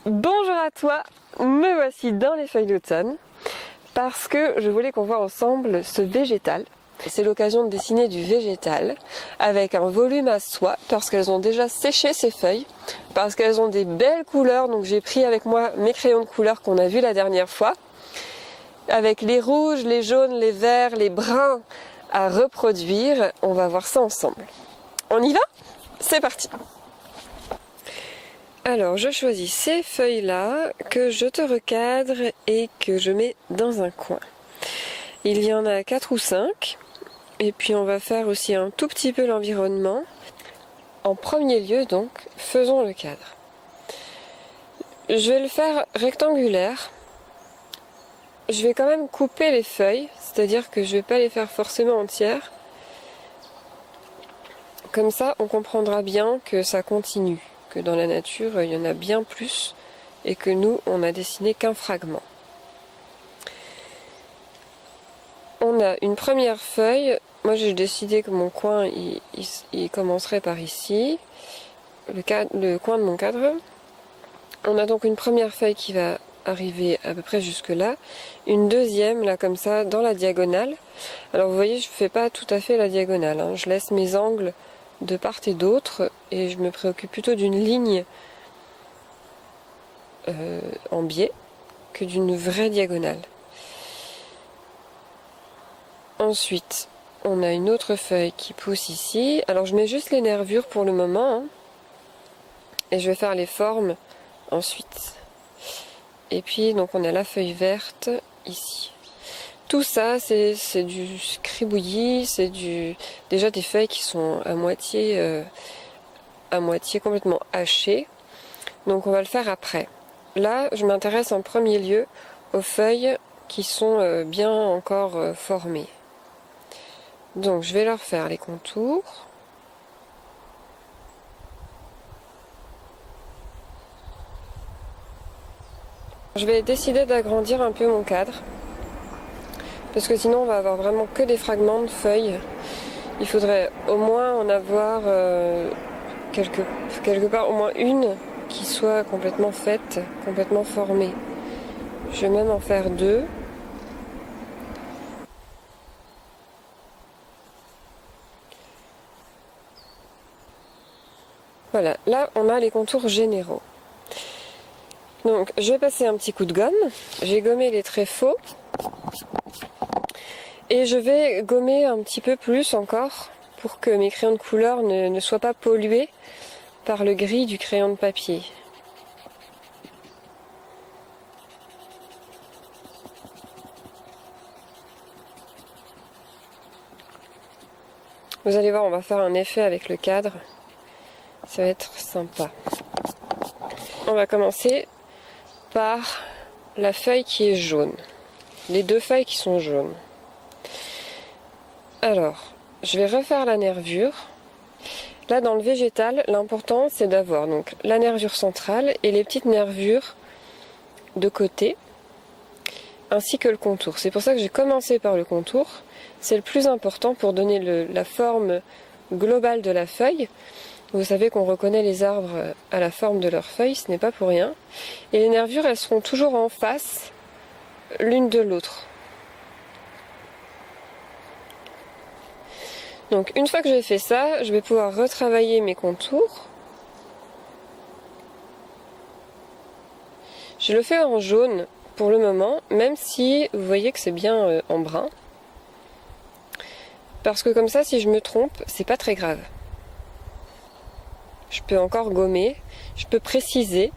Bonjour à toi, me voici dans les feuilles d'automne parce que je voulais qu'on voit ensemble ce végétal. C'est l'occasion de dessiner du végétal avec un volume à soie parce qu'elles ont déjà séché ces feuilles, parce qu'elles ont des belles couleurs, donc j'ai pris avec moi mes crayons de couleur qu'on a vus la dernière fois, avec les rouges, les jaunes, les verts, les bruns à reproduire. On va voir ça ensemble. On y va ? C'est parti! Alors, je choisis ces feuilles-là que je te recadre et que je mets dans un coin. Il y en a 4 ou 5. Et puis, on va faire aussi un tout petit peu l'environnement. En premier lieu, donc, faisons le cadre. Je vais le faire rectangulaire. Je vais quand même couper les feuilles, c'est-à-dire que je ne vais pas les faire forcément entières. Comme ça, on comprendra bien que ça continue. Que dans la nature, il y en a bien plus et que nous, on n'a dessiné qu'un fragment. On a une première feuille. Moi, j'ai décidé que mon coin, il commencerait par ici, le coin de mon cadre. On a donc une première feuille qui va arriver à peu près jusque là, une deuxième, là comme ça, dans la diagonale. Alors vous voyez, je ne fais pas tout à fait la diagonale, hein. Je laisse mes angles de part et d'autre et je me préoccupe plutôt d'une ligne en biais que d'une vraie diagonale. Ensuite, on a une autre feuille qui pousse ici. Alors je mets juste les nervures pour le moment, hein, et je vais faire les formes ensuite. Et puis donc on a la feuille verte ici. Tout ça c'est du scribouillis, c'est déjà des feuilles qui sont à moitié complètement hachées. Donc on va le faire après. Là, je m'intéresse en premier lieu aux feuilles qui sont bien encore formées. Donc je vais leur faire les contours. Je vais décider d'agrandir un peu mon cadre. Parce que sinon on va avoir vraiment que des fragments de feuilles. Il faudrait au moins en avoir quelque part au moins une qui soit complètement faite, complètement formée. Je vais même en faire 2. Voilà, là on a les contours généraux. Donc je vais passer un petit coup de gomme. J'ai gommé les traits faux. Et je vais gommer un petit peu plus encore pour que mes crayons de couleur ne soient pas pollués par le gris du crayon de papier. Vous allez voir, on va faire un effet avec le cadre. Ça va être sympa. On va commencer par la feuille qui est jaune. Les 2 feuilles qui sont jaunes. Alors, je vais refaire la nervure. Là, dans le végétal, l'important, c'est d'avoir donc la nervure centrale et les petites nervures de côté, ainsi que le contour. C'est pour ça que j'ai commencé par le contour. C'est le plus important pour donner la forme globale de la feuille. Vous savez qu'on reconnaît les arbres à la forme de leurs feuilles, ce n'est pas pour rien. Et les nervures, elles seront toujours en face l'une de l'autre. Donc une fois que j'ai fait ça, je vais pouvoir retravailler mes contours. Je le fais en jaune pour le moment, même si vous voyez que c'est bien en brun. Parce que comme ça, si je me trompe, c'est pas très grave. Je peux encore gommer, je peux préciser.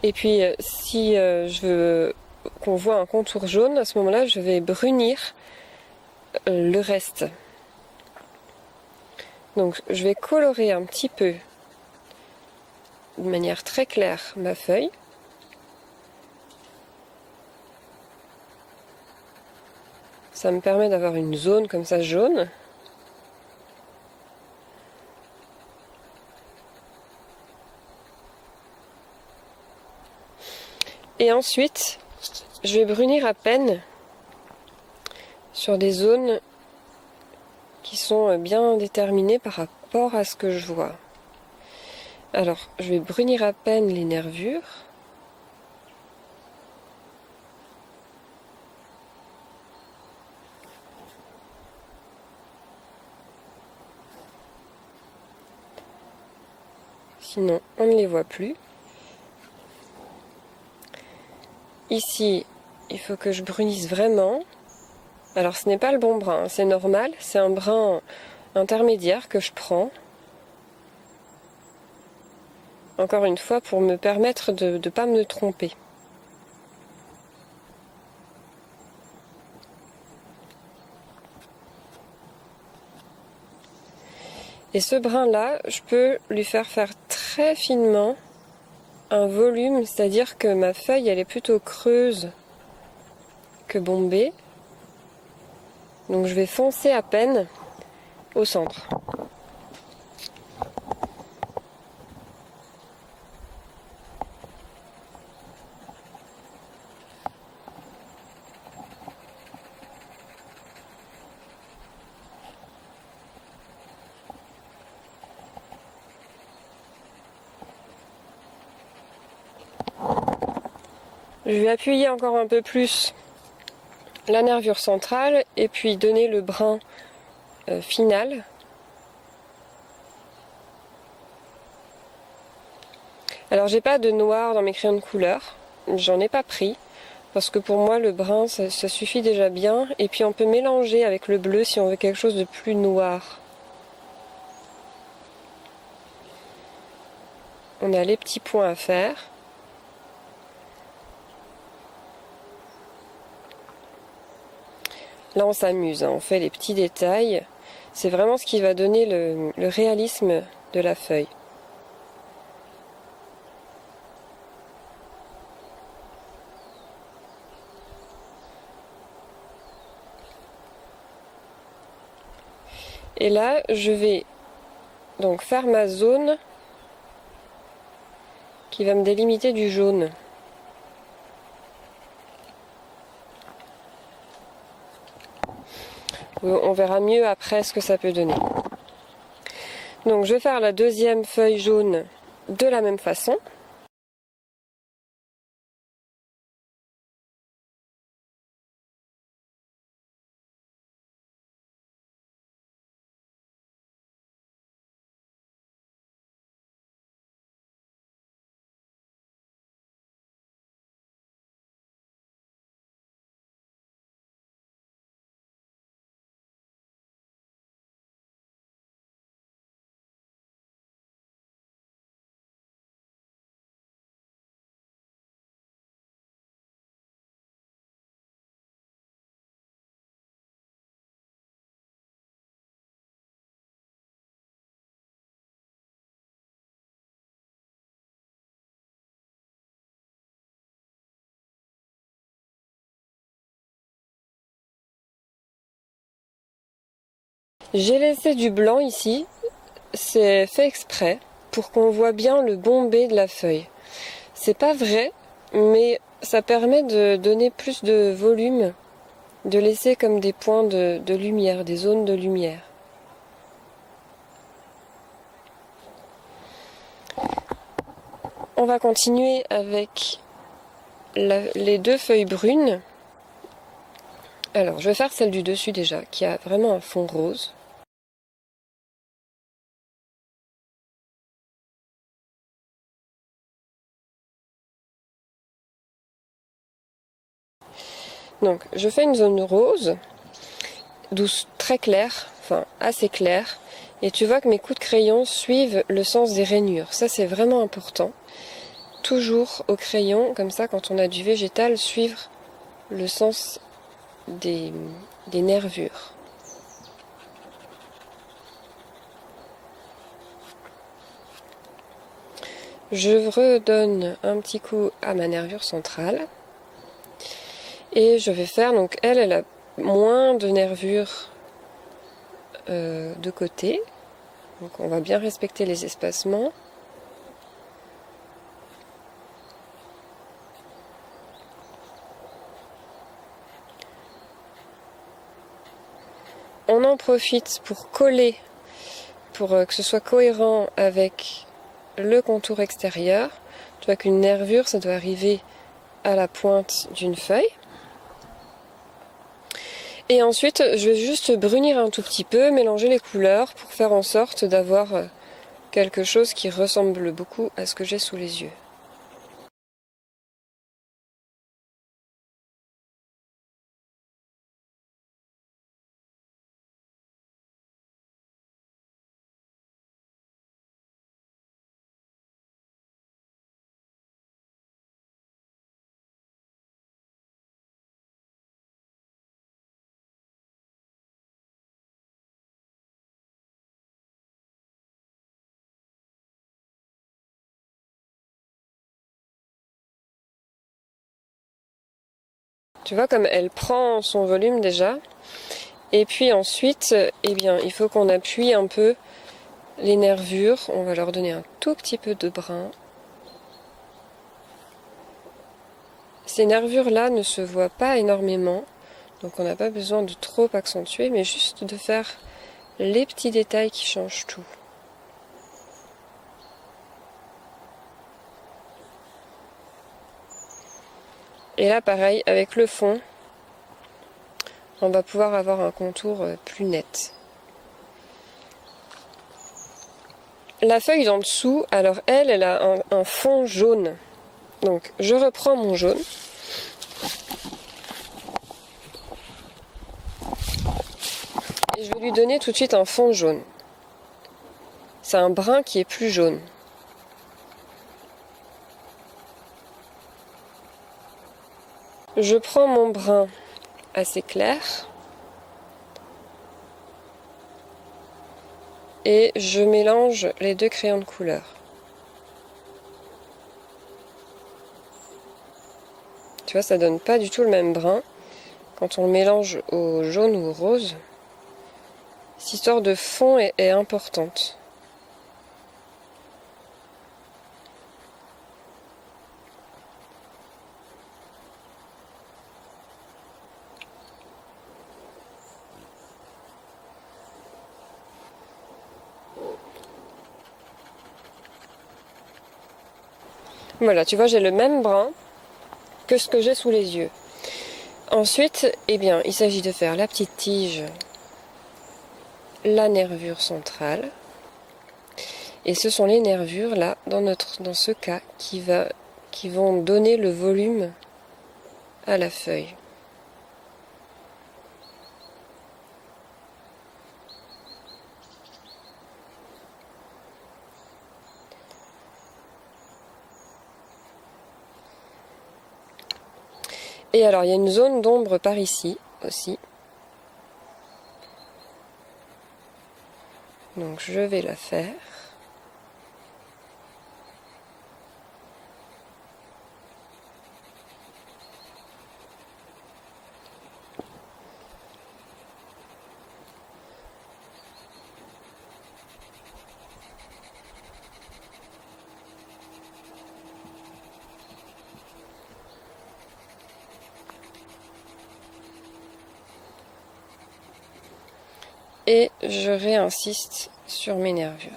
Et puis si je veux qu'on voit un contour jaune, à ce moment-là, je vais brunir le reste. Donc je vais colorer un petit peu, de manière très claire, ma feuille. Ça me permet d'avoir une zone comme ça jaune. Et ensuite, je vais brunir à peine sur des zones qui sont bien déterminées par rapport à ce que je vois. Alors, je vais brunir à peine les nervures. sinon on ne les voit plus. Ici, il faut que je brunisse vraiment. Alors ce n'est pas le bon brun, c'est normal, c'est un brun intermédiaire que je prends. Encore une fois, pour me permettre de ne pas me tromper. Et ce brin-là, je peux lui faire très finement un volume, c'est-à-dire que ma feuille, elle est plutôt creuse que bombée. Donc je vais foncer à peine au centre. Je vais appuyer encore un peu plus la nervure centrale et puis donner le brin final. Alors j'ai pas de noir dans mes crayons de couleur, j'en ai pas pris parce que pour moi le brun ça suffit déjà bien, et puis on peut mélanger avec le bleu si on veut quelque chose de plus noir. On a les petits points à faire. Là on s'amuse, hein, on fait les petits détails. C'est vraiment ce qui va donner le réalisme de la feuille. Et là je vais donc faire ma zone qui va me délimiter du jaune. On verra mieux après ce que ça peut donner. Donc je vais faire la deuxième feuille jaune de la même façon. J'ai laissé du blanc ici, c'est fait exprès pour qu'on voit bien le bombé de la feuille. C'est pas vrai, mais ça permet de donner plus de volume, de laisser comme des points de lumière, des zones de lumière. On va continuer avec les deux feuilles brunes. Alors, je vais faire celle du dessus déjà, qui a vraiment un fond rose. Donc, je fais une zone rose, douce, très claire, enfin assez claire, et tu vois que mes coups de crayon suivent le sens des rainures. Ça, c'est vraiment important. Toujours au crayon, comme ça, quand on a du végétal, suivre le sens des nervures. Je redonne un petit coup à ma nervure centrale. Et je vais faire, donc elle a moins de nervures de côté. Donc on va bien respecter les espacements. On en profite pour coller, pour que ce soit cohérent avec le contour extérieur. Tu vois qu'une nervure, ça doit arriver à la pointe d'une feuille. Et ensuite, je vais juste brunir un tout petit peu, mélanger les couleurs pour faire en sorte d'avoir quelque chose qui ressemble beaucoup à ce que j'ai sous les yeux. Tu vois comme elle prend son volume déjà. Et puis ensuite, eh bien, il faut qu'on appuie un peu les nervures. On va leur donner un tout petit peu de brun. Ces nervures-là ne se voient pas énormément. Donc on n'a pas besoin de trop accentuer, mais juste de faire les petits détails qui changent tout. Et là, pareil, avec le fond, on va pouvoir avoir un contour plus net. La feuille d'en dessous, alors elle a un fond jaune. Donc je reprends mon jaune. Et je vais lui donner tout de suite un fond jaune. C'est un brun qui est plus jaune. Je prends mon brun assez clair et je mélange les deux crayons de couleur. Tu vois, ça donne pas du tout le même brun quand on le mélange au jaune ou au rose. Cette histoire de fond est importante. Voilà, tu vois, j'ai le même brun que ce que j'ai sous les yeux. Ensuite, eh bien, il s'agit de faire la petite tige, la nervure centrale. Et ce sont les nervures, là, dans ce cas, qui vont donner le volume à la feuille. Et alors, il y a une zone d'ombre par ici aussi. Donc, je vais la faire. Et je réinsiste sur mes nervures.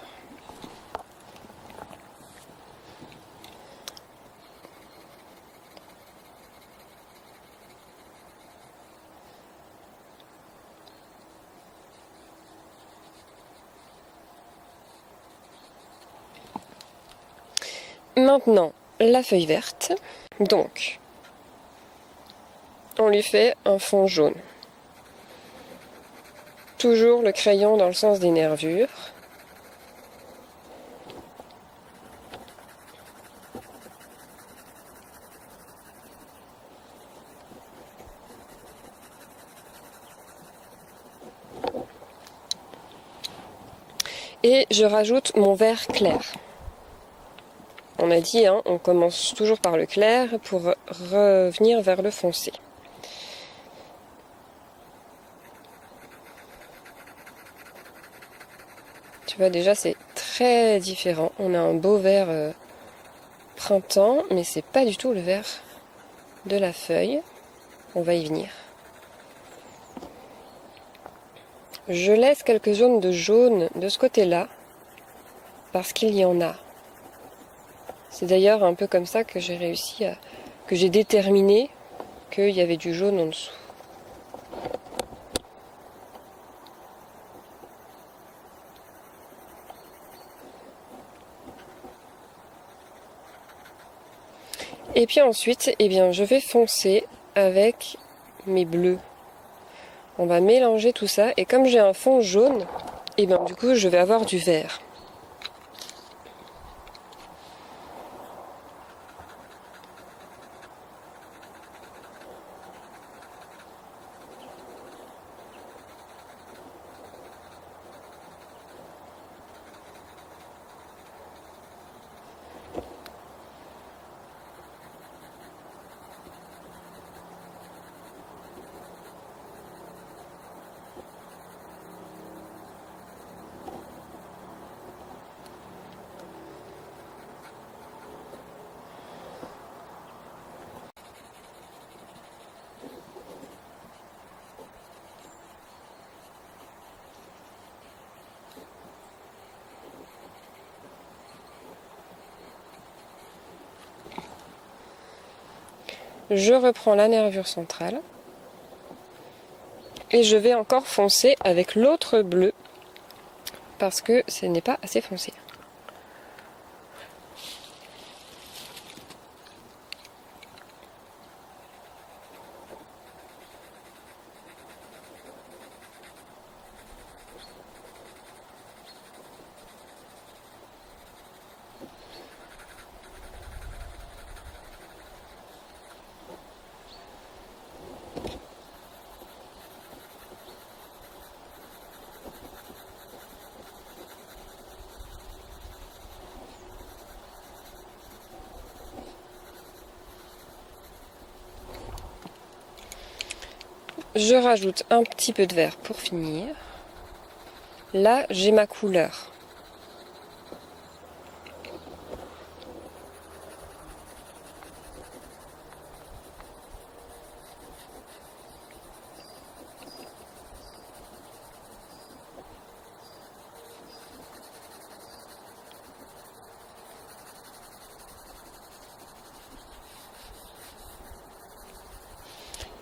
Maintenant, la feuille verte. Donc, on lui fait un fond jaune. Toujours le crayon dans le sens des nervures. Et je rajoute mon vert clair. On a dit, hein, on commence toujours par le clair pour revenir vers le foncé. Tu vois, déjà, c'est très différent. On a un beau vert printemps, mais c'est pas du tout le vert de la feuille. On va y venir. Je laisse quelques zones de jaune de ce côté-là, parce qu'il y en a. C'est d'ailleurs un peu comme ça que j'ai réussi que j'ai déterminé qu'il y avait du jaune en dessous. Et puis ensuite, eh bien, je vais foncer avec mes bleus. On va mélanger tout ça et comme j'ai un fond jaune, eh bien, du coup je vais avoir du vert. Je reprends la nervure centrale et je vais encore foncer avec l'autre bleu parce que ce n'est pas assez foncé. Je rajoute un petit peu de vert pour finir. Là, j'ai ma couleur.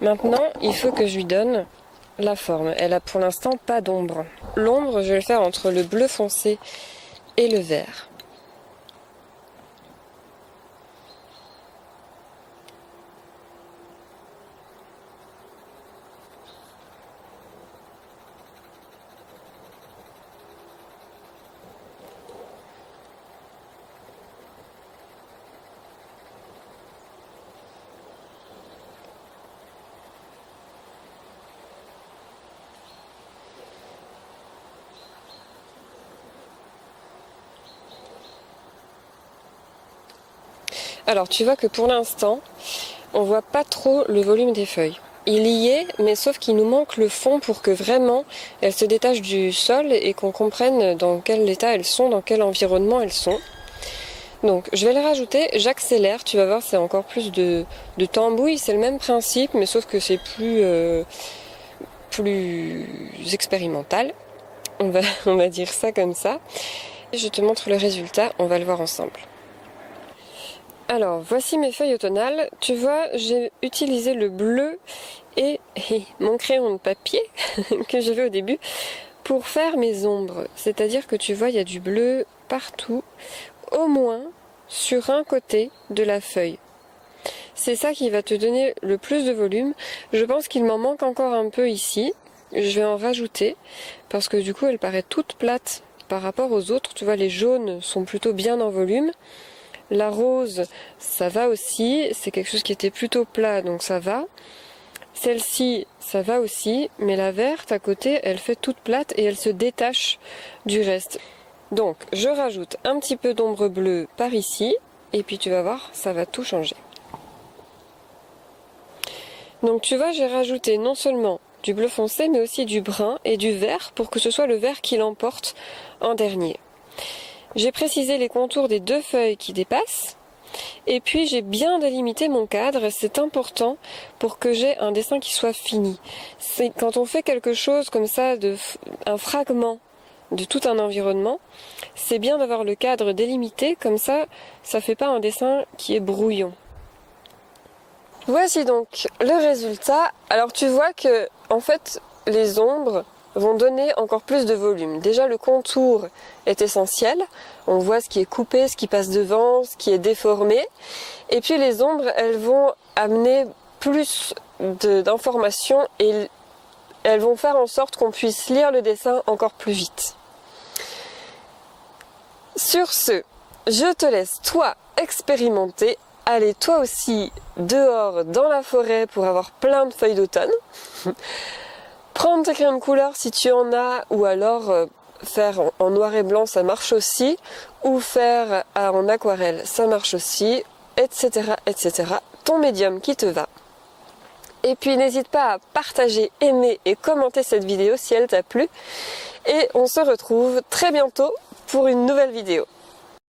Maintenant, il faut que je lui donne la forme. Elle a pour l'instant pas d'ombre. L'ombre, je vais le faire entre le bleu foncé et le vert. Alors tu vois que pour l'instant, on voit pas trop le volume des feuilles. Il y est, mais sauf qu'il nous manque le fond pour que vraiment elles se détachent du sol et qu'on comprenne dans quel état elles sont, dans quel environnement elles sont. Donc je vais le rajouter, j'accélère, tu vas voir c'est encore plus de tambouille, c'est le même principe, mais sauf que c'est plus expérimental. On va dire ça comme ça. Je te montre le résultat, on va le voir ensemble. Alors, voici mes feuilles automnales. Tu vois, j'ai utilisé le bleu et mon crayon de papier que j'avais au début pour faire mes ombres. C'est-à-dire que tu vois, il y a du bleu partout, au moins sur un côté de la feuille. C'est ça qui va te donner le plus de volume. Je pense qu'il m'en manque encore un peu ici. Je vais en rajouter parce que du coup, elle paraît toute plate par rapport aux autres. Tu vois, les jaunes sont plutôt bien en volume. La rose, ça va aussi, c'est quelque chose qui était plutôt plat, donc ça va. Celle-ci, ça va aussi, mais la verte à côté, elle fait toute plate et elle se détache du reste. Donc, je rajoute un petit peu d'ombre bleue par ici, et puis tu vas voir, ça va tout changer. Donc tu vois, j'ai rajouté non seulement du bleu foncé, mais aussi du brun et du vert, pour que ce soit le vert qui l'emporte en dernier. J'ai précisé les contours des deux feuilles qui dépassent et puis j'ai bien délimité mon cadre, c'est important pour que j'ai un dessin qui soit fini. C'est quand on fait quelque chose comme ça, un fragment de tout un environnement, c'est bien d'avoir le cadre délimité, comme ça fait pas un dessin qui est brouillon. Voici donc le résultat. Alors tu vois que en fait les ombres vont donner encore plus de volume. Déjà le contour est essentiel, on voit ce qui est coupé, ce qui passe devant, ce qui est déformé. Et puis les ombres, elles vont amener plus d'informations et elles vont faire en sorte qu'on puisse lire le dessin encore plus vite. Sur ce, je te laisse toi expérimenter. Allez toi aussi dehors dans la forêt pour avoir plein de feuilles d'automne. Prendre tes crayons de couleur si tu en as, ou alors faire en noir et blanc, ça marche aussi, ou faire en aquarelle, ça marche aussi, etc., etc. Ton médium qui te va. Et puis n'hésite pas à partager, aimer et commenter cette vidéo si elle t'a plu. Et on se retrouve très bientôt pour une nouvelle vidéo.